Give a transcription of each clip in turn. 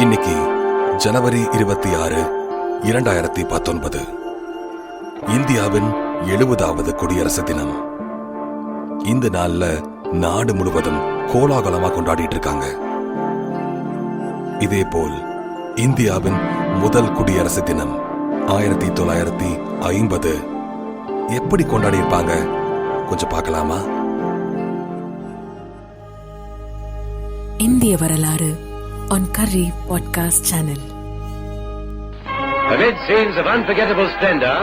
இன்னைக்கு ஜனவரி 26, 2019 இந்தியாவின் 70வது குடியரசு தினம். இந்த நாள்ல நாடு முழுவதும் கோலாகலமா கொண்டாடிட்டு இருக்காங்க. இதேபோல் இந்தியாவின் முதல் குடியரசு தினம் 1950 எப்படி கொண்டாடி இருப்பாங்க கொஞ்சம் பார்க்கலாமா? இந்திய வரலாறு on Curry Podcast Channel. Amid scenes of unforgettable splendor,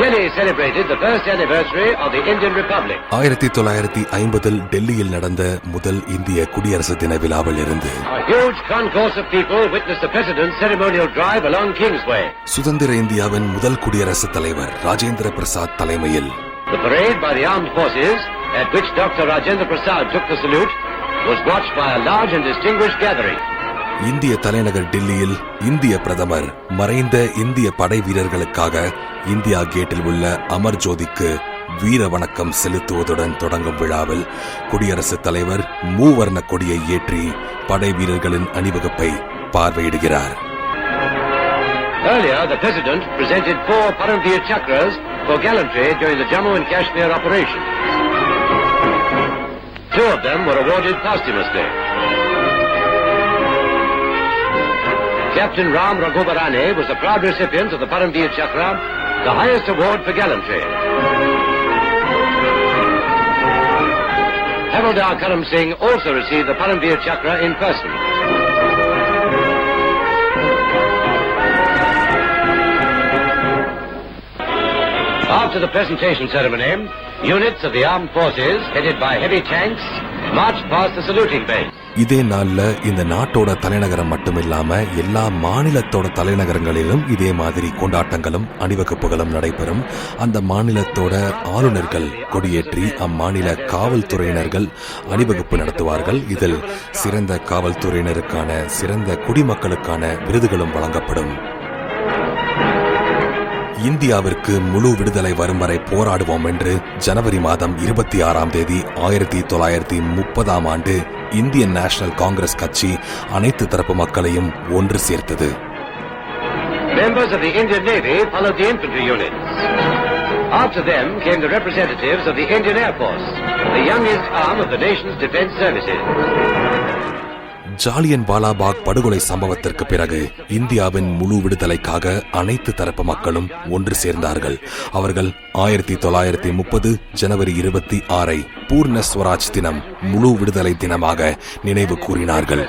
Delhi celebrated the first anniversary of the Indian Republic. 1950 டெல்லியில் நடந்த முதல் இந்திய குடியரசு தின விழாவில் இருந்து A huge concourse of people witnessed the President's ceremonial drive along Kingsway. சுதந்திர இந்தியாவின் முதல் குடியரசுத் தலைவர் ராஜேந்திர பிரசாத் தலைமையில் The parade by the armed forces, at which Dr. Rajendra Prasad took the salute, was watched by a large and distinguished gathering. இந்திய தலைநகர் டெல்லியில் இந்திய பிரதமர் மறைந்த இந்திய படை வீரர்களுக்காக இந்தியா கேட்டில் உள்ள அமர் ஜோதிக்கு வீர வணக்கம் செலுத்துவதுடன் தொடங்கும் விழாவில் குடியரசுத் தலைவர் மூவர்ண கொடியை ஏற்றி படை வீரர்களின் அணிவகுப்பை பார்வையிடுகிறார். Earlier, the President presented 4 Paramveer Chakras for gallantry during the Jammu and Kashmir operation. 2 of them were awarded posthumously. Captain Ram Raghubarane was the proud recipient of the Paramveer Chakra, the highest award for gallantry. Havildar Karam Singh also received the Paramveer Chakra in person. After the presentation ceremony, units of the armed forces, headed by heavy tanks, marched past the saluting base. இதே நாள்ல இந்த நாட்டோட தலைநகரம் மட்டுமில்லாம எல்லா மாநிலத்தோட தலைநகரங்களிலும் இதே மாதிரி கொண்டாட்டங்களும் அணிவகுப்புகளும் நடைபெறும். அந்த மாநிலத்தோட ஆளுநர்கள் கொடியேற்றி அம்மாநில காவல்துறையினர்கள் அணிவகுப்பு நடத்துவார்கள். இதில் சிறந்த காவல்துறையினருக்கான சிறந்த குடிமக்களுக்கான விருதுகளும் வழங்கப்படும். இந்தியாவிற்கு முழு விடுதலை வரும் வரை போராடுவோம் என்று ஜனவரி மாதம் 26ஆம் தேதி 1930ஆம் ஆண்டு இந்தியன் நேஷனல் காங்கிரஸ் கட்சி அனைத்து தரப்பு மக்களையும் ஒன்று சேர்த்தது. Members of the Indian Navy followed the infantry units. After them came the representatives of the Indian Air Force, the youngest arm of the nation's defense services. Jallian வாலாபாக் படுகொலை சம்பவத்திற்கு பிறகு இந்தியாவின் முழு விடுதலைக்காக அனைத்து தரப்பு மக்களும் ஒன்று சேர்ந்தார்கள். அவர்கள் 1930 ஜனவரி 26 பூர்ண ஸ்வராஜ் தினம், முழு விடுதலை தினமாக நினைவு கூறினார்கள்.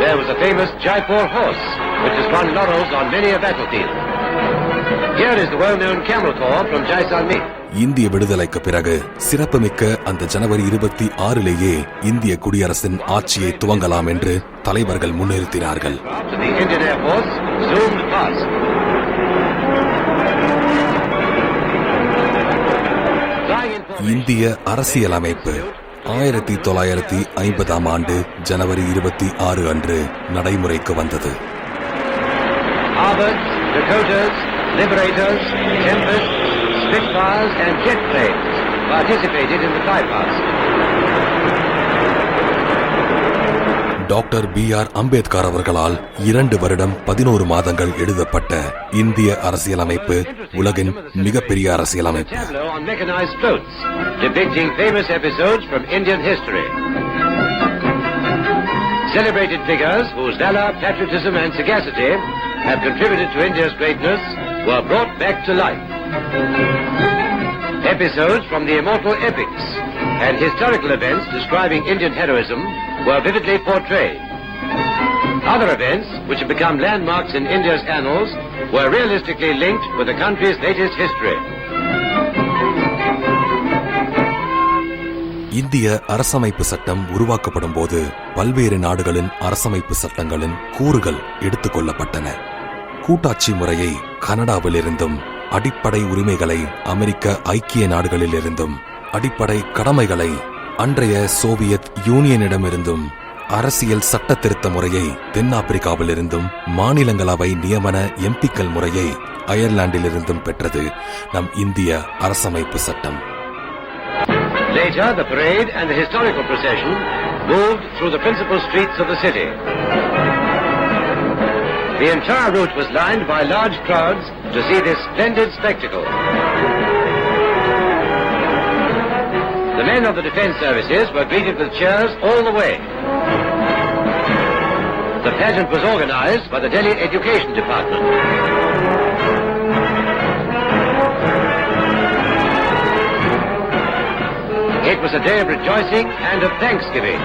There was a famous Jaipur horse which has won laurels on many a battlefield. Here is the well-known camel corps from Jaisalmer. இந்திய விடுதலைக்கு பிறகு சிறப்புமிக்க அந்த ஜனவரி 26லேயே இந்திய குடியரசின் ஆட்சியை துவங்கலாம் என்று தலைவர்கள் முன்னிறுத்தினார்கள். இந்திய அரசியலமைப்பு 1950ஆம் ஆண்டு ஜனவரி 26 அன்று நடைமுறைக்கு வந்தது. Spitfires and jet planes participated in the flypast. Doctor B.R. Ambedkar அவர்களால் 2 வருடம் 11 மாதங்கள் எழுதப்பட்ட இந்திய அரசியலமைப்பு உலகின் மிகப்பெரிய அரசியலமைப்பு. Depicting famous episodes from Indian history. Celebrated figures whose valor, patriotism and sagacity have contributed to India's greatness were brought back to life. Episodes from the immortal epics and historical events describing Indian heroism were vividly portrayed. Other events, which have become landmarks in India's annals, were realistically linked with the country's latest history. இந்திய அரசமைப்பு சட்டம் உருவாக்கப்படும் போது பல்வேறு நாடுகளின் அரசமைப்பு சட்டங்களின் கூறுகள் எடுத்துக்கொள்ளப்பட்டன. கூட்டாட்சி முறையை கனடாவிலிருந்தும், அடிப்படை உரிமைகளை அமெரிக்க ஐக்கிய நாடுகளிலிருந்தும், அடிப்படை கடமைகளை அன்றைய சோவியத் யூனியனிடமிருந்தும், அரசியல் சட்ட திருத்த முறையை தென்னாப்பிரிக்காவிலிருந்தும், மாநிலங்களவை நியமன எம்பிக்கள் முறையை அயர்லாந்திலிருந்தும் பெற்றது நம் இந்திய அரசமைப்பு சட்டம். Later, the parade and the historical procession moved through the principal streets of the city. The entire route was lined by large crowds to see this splendid spectacle. The men of the defense services were greeted with cheers all the way. The pageant was organized by the Delhi Education Department. It was a day of rejoicing and of thanksgiving.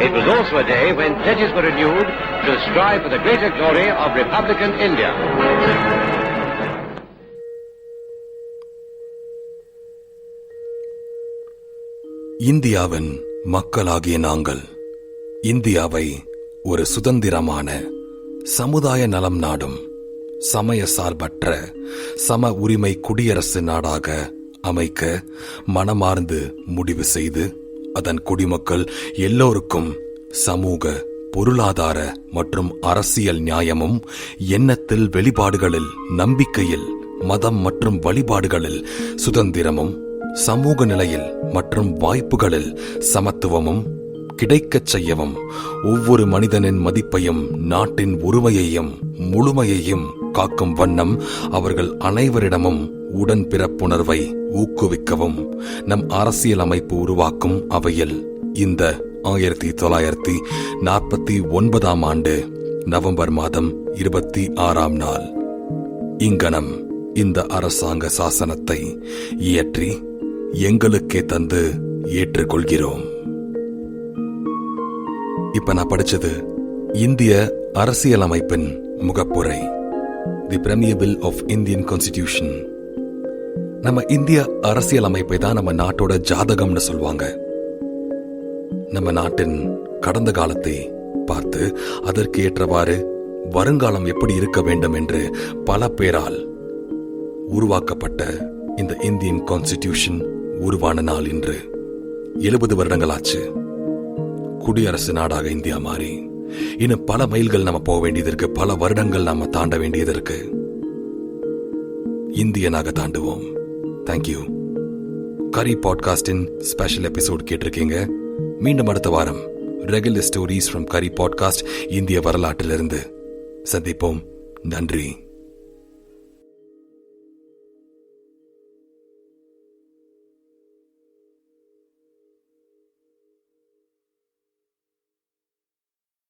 It was also a day when pledges were renewed to strive for the greater glory of Republican India. இந்தியாவின் மக்களாகிய நாங்கள் இந்தியாவை ஒரு சுதந்திரமான சமுதாய நலம் நாடும் சமய சார்பற்ற சம உரிமை குடியரசு நாடாக அமைக்க மனமார்ந்து முடிவு செய்து அதன் குடிமக்கள் எல்லோருக்கும் சமூக பொருளாதார மற்றும் அரசியல் நியாயமும் எண்ணத்தில் வெளிப்பாடுகளில் நம்பிக்கையில் மதம் மற்றும் வழிபாடுகளில் சுதந்திரமும் சமூக நிலையில் மற்றும் வாய்ப்புகளில் சமத்துவமும் கிடைக்கச் செய்யவும் ஒவ்வொரு மனிதனின் மதிப்பையும் நாட்டின் உரிமையையும் முழுமையையும் காக்கும் வண்ணம் அவர்கள் அனைவரிடமும் உடன்பிறப்புணர்வை ஊக்குவிக்கவும் நம் அரசியல் அமைப்பு உருவாக்கும் அவையில் இந்த 1949 ஆண்டு நவம்பர் மாதம் 26ஆம் நாள் இங்கனம் இந்த அரசாங்க சாசனத்தை இயற்றி எங்களுக்கே தந்து ஏற்றுக்கொள்கிறோம். இப்ப நான் படிச்சது இந்திய அரசியலமைப்பின் முகப்புரை, தி பிரமியபிள் ஆஃப் இந்தியன் கான்ஸ்டிடியூஷன். நம்ம இந்திய அரசியலமைப்பை தான் நம்ம நாட்டோட ஜாதகம்னு சொல்வாங்க. நம்ம நாட்டின் கடந்த காலத்தை பார்த்து அதற்கு ஏற்றவாறு வருங்காலம் எப்படி இருக்க வேண்டும் என்று பல பேரால் உருவாக்கப்பட்ட இந்த இந்தியன் கான்ஸ்டிடியூஷன் உருவான நாள் இன்று 70 வருடங்களாச்சு. குடியரசு நாடாக இந்தியா மாறி இன்னும் பல மைல்கள் நம்ம போக வேண்டியது இருக்கு, பல வருடங்கள் நாம தாண்ட வேண்டியது இருக்கு. இந்தியனாக தாண்டுவோம். தேங்க்யூ. கரி பாட்காஸ்டின் ஸ்பெஷல் எபிசோட் கேட்டிருக்கீங்க. மீண்டும் அடுத்த வாரம் regular stories from Kari podcast இந்திய வரலாற்றிலிருந்து சந்திப்போம். நன்றி.